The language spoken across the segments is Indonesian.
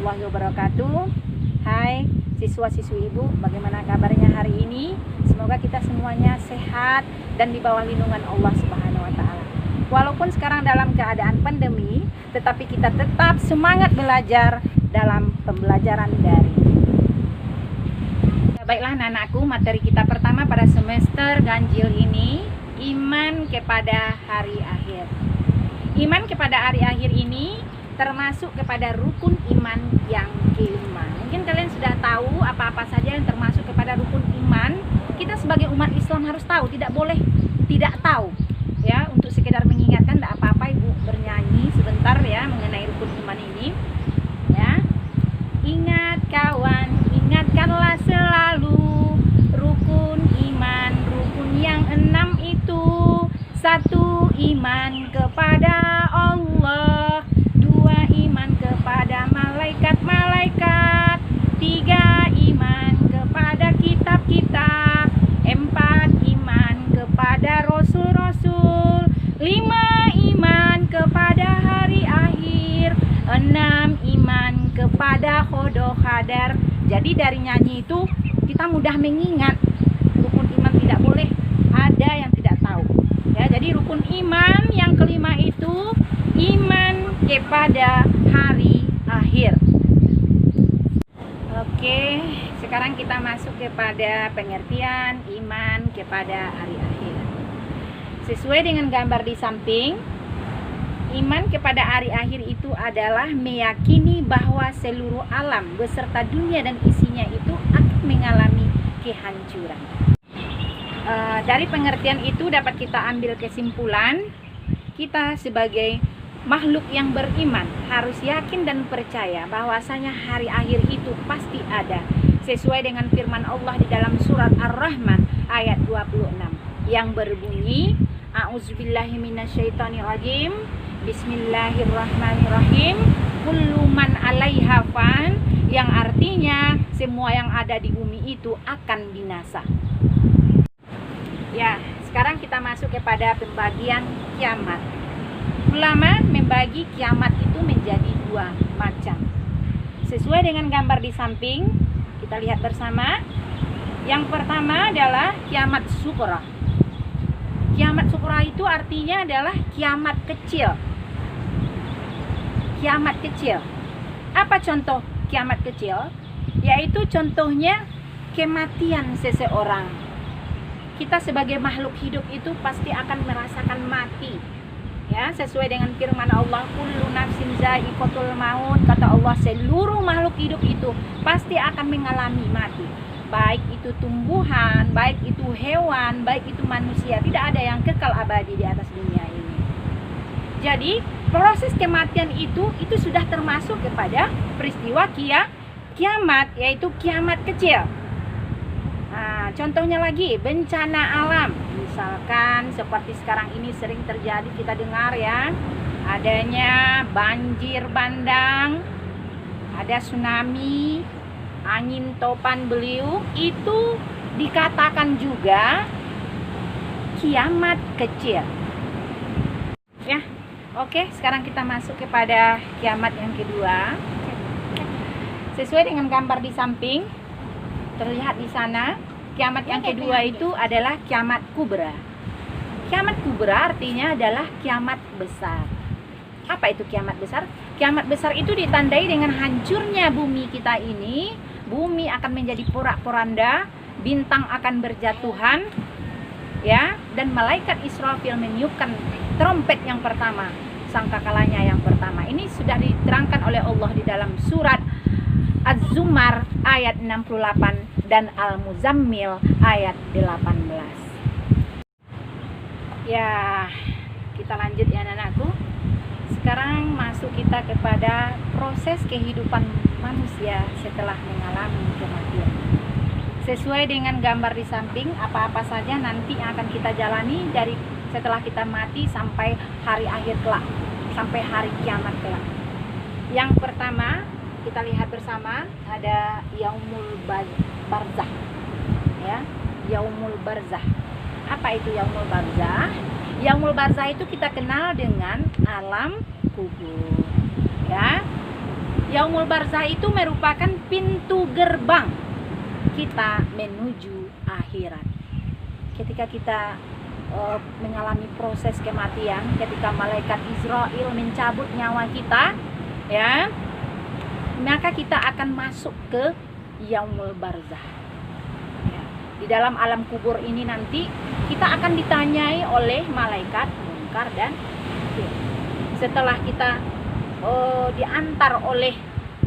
warahmatullahi wabarakatuh. Hai siswa-siswi ibu, bagaimana kabarnya hari ini? Semoga kita semuanya sehat dan di bawah lindungan Allah Subhanahu wa Ta'ala. Walaupun sekarang dalam keadaan pandemi, tetapi kita tetap semangat belajar dalam pembelajaran daring. Baiklah anak-anakku, materi kita pertama pada semester ganjil ini, iman kepada hari akhir. Iman kepada hari akhir ini termasuk kepada rukun iman yang kelima. Mungkin kalian sudah tahu apa-apa saja yang termasuk kepada rukun iman. Kita sebagai umat Islam harus tahu, tidak boleh tidak tahu. Ya, untuk sekedar mengingatkan, tidak apa-apa ibu bernyanyi sebentar ya mengenai rukun iman ini. Ya, ingat kawan, ingatkanlah selalu rukun iman, rukun yang 6 itu. 1. Iman kepada Allah, 2. Iman kepada malaikat-malaikat, 3. Iman kepada kitab-kitab, 4. Iman kepada rasul-rasul, 5. Iman kepada hari akhir, 6. Iman kepada qada qadar. Jadi dari nyanyi itu kita mudah mengingat rukun iman, tidak boleh ada yang tidak tahu. Ya, jadi rukun iman yang kelima itu iman kepada hari akhir. Oke, sekarang kita masuk kepada pengertian iman kepada hari akhir. Sesuai dengan gambar di samping, iman kepada hari akhir itu adalah meyakini bahwa seluruh alam beserta dunia dan isinya itu akan mengalami kehancuran. Dari pengertian itu dapat kita ambil kesimpulan, kita sebagai makhluk yang beriman harus yakin dan percaya bahwasanya hari akhir itu pasti ada, sesuai dengan firman Allah di dalam surat Ar-Rahman ayat 26 yang berbunyi, A'udzubillahi minasyaitonirrajim, Bismillahirrahmanirrahim, kullu man 'alaiha fan, yang artinya semua yang ada di bumi itu akan binasa. Ya, sekarang kita masuk kepada pembagian kiamat. Ulama membagi kiamat itu menjadi 2 macam. Sesuai dengan gambar di samping, kita lihat bersama. Yang pertama adalah kiamat sughra. Kiamat sughra itu artinya adalah kiamat kecil. Kiamat kecil. Apa contoh kiamat kecil? Yaitu contohnya kematian seseorang. Kita sebagai makhluk hidup itu pasti akan merasakan mati. Ya, sesuai dengan firman Allah, kullu nafsin za'iqatul maut, kata Allah, seluruh makhluk hidup itu pasti akan mengalami mati. Baik itu tumbuhan, baik itu hewan, baik itu manusia, tidak ada yang kekal abadi di atas dunia ini. Jadi, proses kematian itu sudah termasuk kepada peristiwa kiamat, yaitu kiamat kecil. Nah, contohnya lagi bencana alam, misalkan seperti sekarang ini sering terjadi, kita dengar ya, adanya banjir bandang, ada tsunami, angin topan beliung, itu dikatakan juga kiamat kecil. Ya, oke, sekarang kita masuk kepada kiamat yang kedua. Sesuai dengan gambar di samping, terlihat di sana, kiamat yang kedua itu adalah kiamat kubra. Kiamat kubra artinya adalah kiamat besar. Apa itu kiamat besar? Kiamat besar itu ditandai dengan hancurnya bumi kita ini. Bumi akan menjadi porak-poranda, bintang akan berjatuhan, ya, dan malaikat Israfil meniupkan trompet yang pertama, sangkakalanya yang pertama. Ini sudah diterangkan oleh Allah di dalam surat Az-Zumar ayat 68 dan Al-Muzammil ayat 18. Ya, kita lanjut ya anak-anakku. Sekarang masuk kita kepada proses kehidupan manusia setelah mengalami kematian. Sesuai dengan gambar di samping, apa-apa saja nanti yang akan kita jalani dari setelah kita mati sampai hari akhir kelak, sampai hari kiamat kelak. Yang pertama, kita lihat bersama, ada yaumul barzah. Ya, yaumul barzah. Apa itu yaumul barzah? Yaumul barzah itu kita kenal dengan alam kubur. Ya. Yaumul barzah itu merupakan pintu gerbang kita menuju akhirat. Ketika kita mengalami proses kematian, ketika malaikat Israel mencabut nyawa kita, ya, maka kita akan masuk ke yaumul barzah. Ya. Di dalam alam kubur ini nanti kita akan ditanyai oleh malaikat Munkar dan Nakir. Setelah kita diantar oleh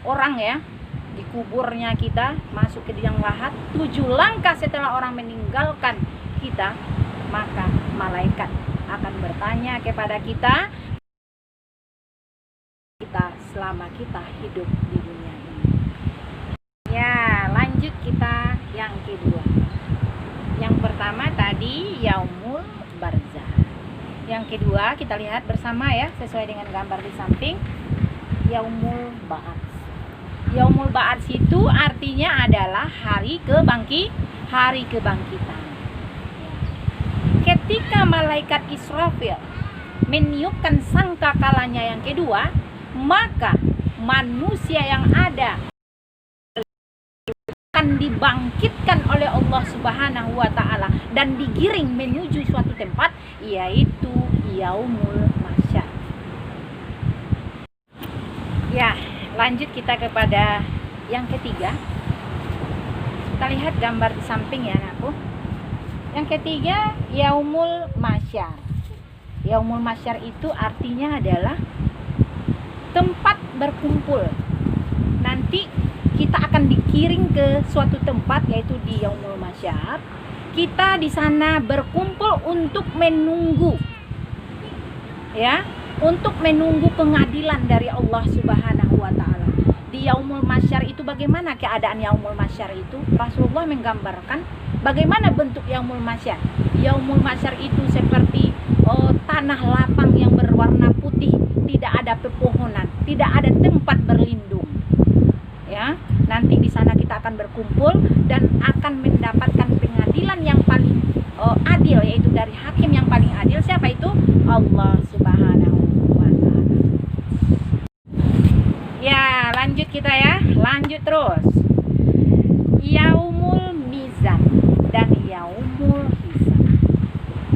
orang, ya, di kuburnya kita masuk ke liang lahat, 7 langkah setelah orang meninggalkan kita, maka malaikat akan bertanya kepada kita selama kita hidup di dunia ini. Ya, lanjut kita yang kedua. Yang pertama tadi yaumul barzah. Yang kedua kita lihat bersama, ya, sesuai dengan gambar di samping, yaumul ba'ats. Yaumul ba'ats itu artinya adalah hari kebangkitan. Ketika malaikat Israfil meniupkan sangkakalanya yang kedua, maka manusia yang ada akan dibangkitkan oleh Allah Subhanahu wa ta'ala dan digiring menuju suatu tempat, yaitu yaumul mahsyar. Ya, lanjut kita kepada yang ketiga. Kita lihat gambar di samping, ya, anakku. Yang ketiga, yaumul mahsyar. Yaumul mahsyar itu artinya adalah tempat berkumpul. Nanti kita akan dikiring ke suatu tempat, yaitu di yaumul mahsyar. Kita di sana berkumpul untuk menunggu, ya, untuk menunggu pengadilan dari Allah Subhanahu wa ta'ala. Di yaumul mahsyar itu bagaimana keadaan yaumul mahsyar itu? Rasulullah menggambarkan bagaimana bentuk yaumul mahsyar. Yaumul mahsyar itu seperti tanah lapang yang berwarna putih, tidak ada pepohonan, tidak ada tempat berlindung. Ya, nanti di sana kita akan berkumpul dan akan mendapatkan pengadilan yang paling adil, yaitu dari hakim yang paling adil. Siapa itu? Allah Subhanahu wa ta'ala. Ya, lanjut kita, ya. Lanjut terus. Yaumul mizan dan yaumul hisab.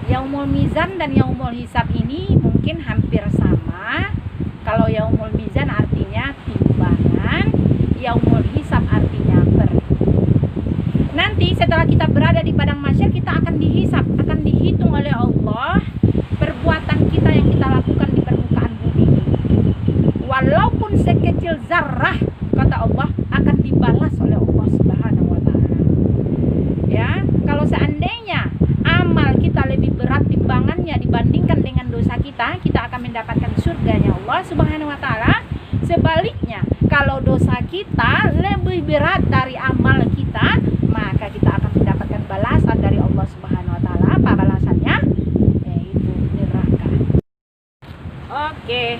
Yaumul mizan dan yaumul hisab ini mungkin hampir sama. Kalau yaumul mizan artinya timbangan, yaumul hisab artinya perhitungan. Nanti setelah kita berada di padang mahsyar, kita akan dihisab, akan dihitung oleh Allah perbuatan kita yang kita lakukan di permukaan bumi. Walaupun sekecil zarrah, kata Allah, akan dibalas oleh Allah Subhanahu wa ta'ala. Ya, kalau seandainya amal kita lebih berat timbangannya dibandingkan dengan dosa kita, kita akan mendapatkan surganya Allah Subhanahu wa ta'ala. Sebaliknya, kalau dosa kita lebih berat dari amal kita, maka kita akan mendapatkan balasan dari Allah Subhanahu wa ta'ala. Apa balasannya? Yaitu neraka. Oke.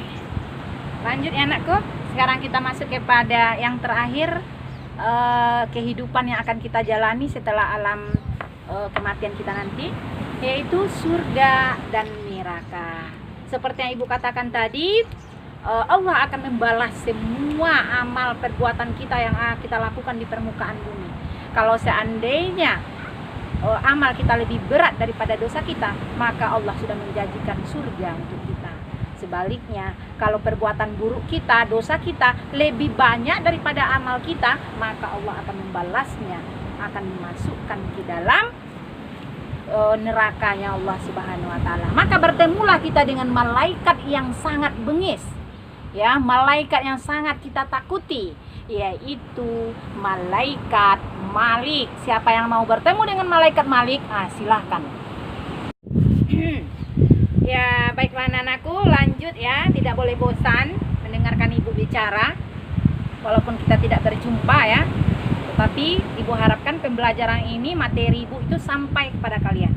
Lanjut, ya, anakku. Sekarang kita masuk kepada yang terakhir, kehidupan yang akan kita jalani setelah alam kematian kita nanti, yaitu surga dan neraka. Seperti yang Ibu katakan tadi, Allah akan membalas semua amal perbuatan kita yang kita lakukan di permukaan bumi. Kalau seandainya amal kita lebih berat daripada dosa kita, maka Allah sudah menjanjikan surga untuk kita. Sebaliknya, kalau perbuatan buruk kita, dosa kita lebih banyak daripada amal kita, maka Allah akan membalasnya, akan memasukkan ke dalam nerakanya Allah Subhanahu wa ta'ala. Maka bertemulah kita dengan malaikat yang sangat bengis, ya, malaikat yang sangat kita takuti, yaitu malaikat Malik. Siapa yang mau bertemu dengan malaikat Malik? Silahkan. Ya, baiklah anak-anakku, lanjut, ya. Tidak boleh bosan mendengarkan Ibu bicara, walaupun kita tidak berjumpa, ya. Tetapi Ibu harapkan pembelajaran ini, materi Ibu itu sampai kepada kalian.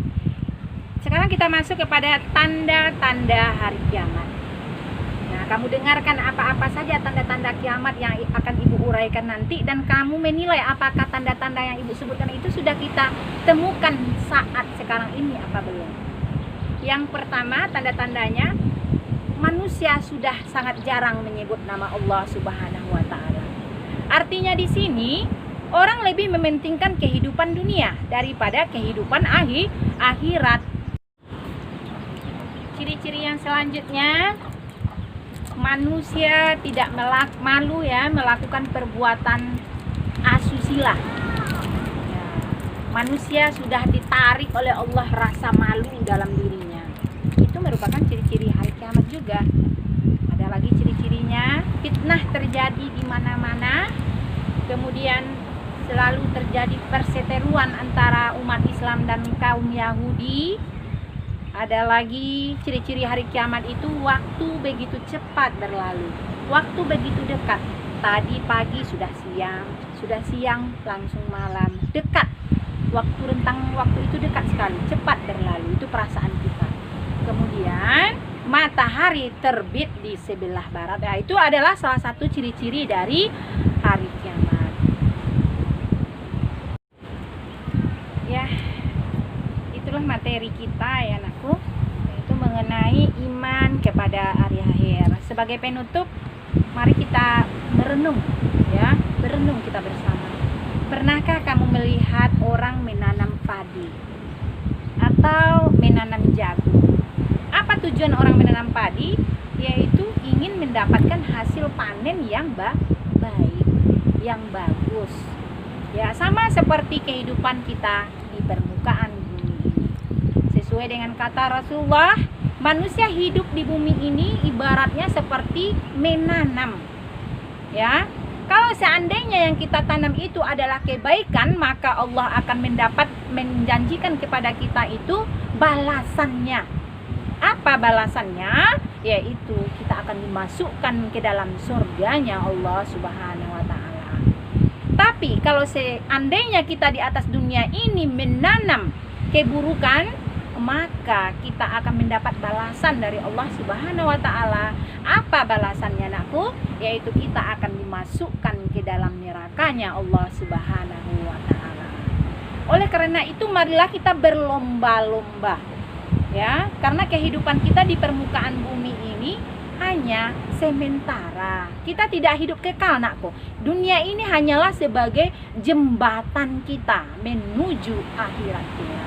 Sekarang kita masuk kepada tanda-tanda hari kiamat. Nah, kamu dengarkan apa-apa saja tanda-tanda kiamat yang akan Ibu uraikan nanti, dan kamu menilai apakah tanda-tanda yang Ibu sebutkan itu sudah kita temukan saat sekarang ini apa belum. Yang pertama, tanda-tandanya, manusia sudah sangat jarang menyebut nama Allah Subhanahu wa taala. Artinya di sini orang lebih mementingkan kehidupan dunia daripada kehidupan akhirat. Ciri-ciri yang selanjutnya, manusia tidak malu ya melakukan perbuatan asusila. Ya, manusia sudah ditarik oleh Allah rasa malu dalam dirinya. Itu merupakan ciri-ciri hari kiamat juga. Ada lagi ciri-cirinya, fitnah terjadi di mana-mana. Kemudian selalu terjadi perseteruan antara umat Islam dan kaum Yahudi. Ada lagi ciri-ciri hari kiamat itu, waktu begitu cepat berlalu, waktu begitu dekat. Tadi pagi sudah siang langsung malam, dekat. Rentang waktu itu dekat sekali, cepat berlalu. Itu perasaan kita. Kemudian matahari terbit di sebelah barat. Nah, itu adalah salah satu ciri-ciri dari hari kiamat. Ya, itulah materi kita ya anakku, yaitu mengenai iman kepada hari akhir. Sebagai penutup, mari kita merenung ya, berenung kita bersama. Pernahkah kamu melihat orang menanam padi atau menanam jagung? Apa tujuan orang menanam padi? Yaitu ingin mendapatkan hasil panen yang baik, yang bagus. Ya, sama seperti kehidupan kita di permukaan bumi ini. Sesuai dengan kata Rasulullah, manusia hidup di bumi ini ibaratnya seperti menanam. Ya, kalau seandainya yang kita tanam itu adalah kebaikan, maka Allah akan menjanjikan kepada kita itu balasannya. Apa balasannya? Yaitu kita akan dimasukkan ke dalam surganya Allah Subhanahu wa taala. Tapi kalau seandainya kita di atas dunia ini menanam keburukan, maka kita akan mendapat balasan dari Allah Subhanahu wa taala. Apa balasannya anakku? Yaitu kita akan dimasukkan ke dalam nerakanya Allah Subhanahu wa taala. Oleh karena itu marilah kita berlomba-lomba ya, karena kehidupan kita di permukaan bumi ini hanya sementara. Kita tidak hidup kekal anakku. Dunia ini hanyalah sebagai jembatan kita menuju akhiratnya.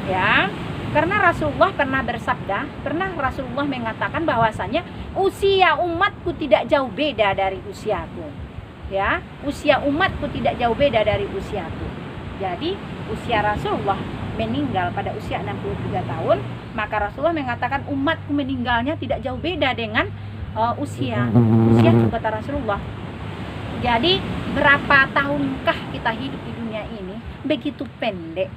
Ya, karena Rasulullah pernah mengatakan bahwasanya usia umatku tidak jauh beda dari usiaku. Ya, usia umatku tidak jauh beda dari usiaku. Jadi, usia Rasulullah meninggal pada usia 63 tahun, maka Rasulullah mengatakan umatku meninggalnya tidak jauh beda dengan usia kata Rasulullah. Jadi, berapa tahunkah kita hidup di dunia ini? Begitu pendek.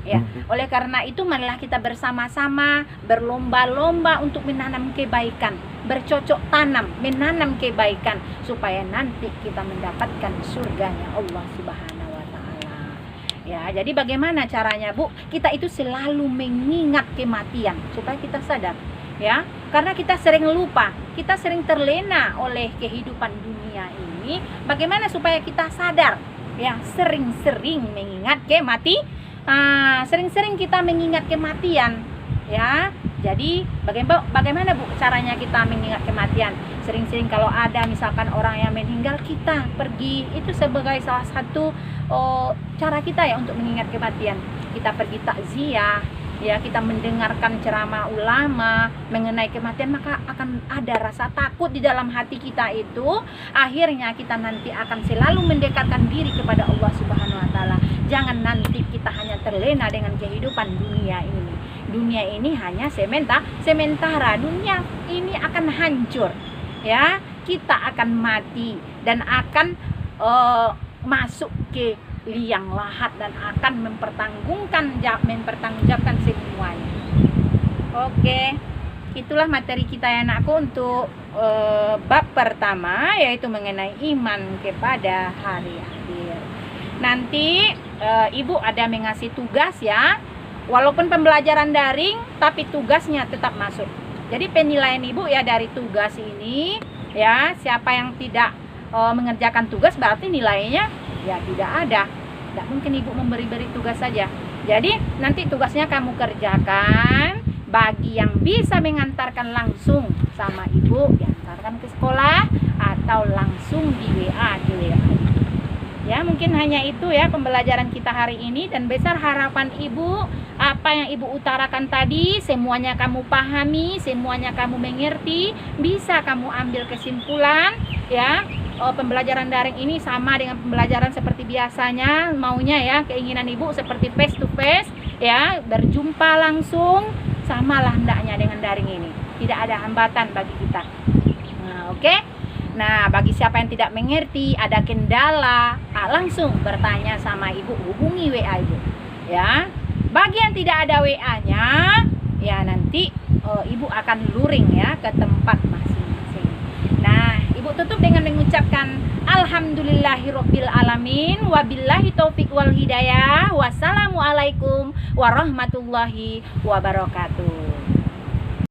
Ya, oleh karena itu marilah kita bersama-sama berlomba-lomba untuk menanam kebaikan, bercocok tanam, menanam kebaikan supaya nanti kita mendapatkan surganya Allah Subhanahu wa taala. Ya, jadi bagaimana caranya, Bu? Kita itu selalu mengingat kematian supaya kita sadar, ya. Karena kita sering lupa, kita sering terlena oleh kehidupan dunia ini. Bagaimana supaya kita sadar? Ya, sering-sering mengingat sering-sering kita mengingat kematian, ya. Jadi bagaimana Bu caranya kita mengingat kematian? Sering-sering kalau ada misalkan orang yang meninggal, kita pergi, itu sebagai salah satu cara kita ya untuk mengingat kematian. Kita pergi takziah, ya, kita mendengarkan ceramah ulama mengenai kematian, maka akan ada rasa takut di dalam hati kita itu. Akhirnya kita nanti akan selalu mendekatkan diri kepada Allah Subhanahu wa taala. Jangan nanti kita hanya terlena dengan kehidupan dunia ini. Dunia ini hanya sementara. Dunia ini akan hancur, ya. Kita akan mati dan akan masuk ke liang lahat dan akan mempertanggungjawabkan semuanya. Oke, itulah materi kita ya anakku untuk bab pertama, yaitu mengenai iman kepada hari akhir. Nanti ibu ada mengasih tugas ya, walaupun pembelajaran daring tapi tugasnya tetap masuk. Jadi penilaian ibu ya dari tugas ini ya, siapa yang tidak mengerjakan tugas berarti nilainya ya tidak ada. Tidak mungkin ibu memberi tugas saja. Jadi nanti tugasnya kamu kerjakan. Bagi yang bisa mengantarkan langsung sama ibu, diantarkan ke sekolah, atau atau langsung di WA ke WA. Ya, mungkin hanya itu ya pembelajaran kita hari ini, dan besar harapan Ibu apa yang Ibu utarakan tadi semuanya kamu pahami, semuanya kamu mengerti, bisa kamu ambil kesimpulan ya. Pembelajaran daring ini sama dengan pembelajaran seperti biasanya, maunya ya, keinginan Ibu seperti face to face ya, berjumpa langsung, samalah hendaknya dengan daring ini. Tidak ada hambatan bagi kita. Nah, oke. Nah, bagi siapa yang tidak mengerti, ada kendala, langsung bertanya sama Ibu, hubungi WA Ibu. Ya. Bagi yang tidak ada WA-nya, ya nanti Ibu akan luring ya ke tempat masing-masing. Nah, Ibu tutup dengan mengucapkan alhamdulillahirabbil alamin, wabillahi taufik wal hidayah. Wassalamualaikum warahmatullahi wabarakatuh.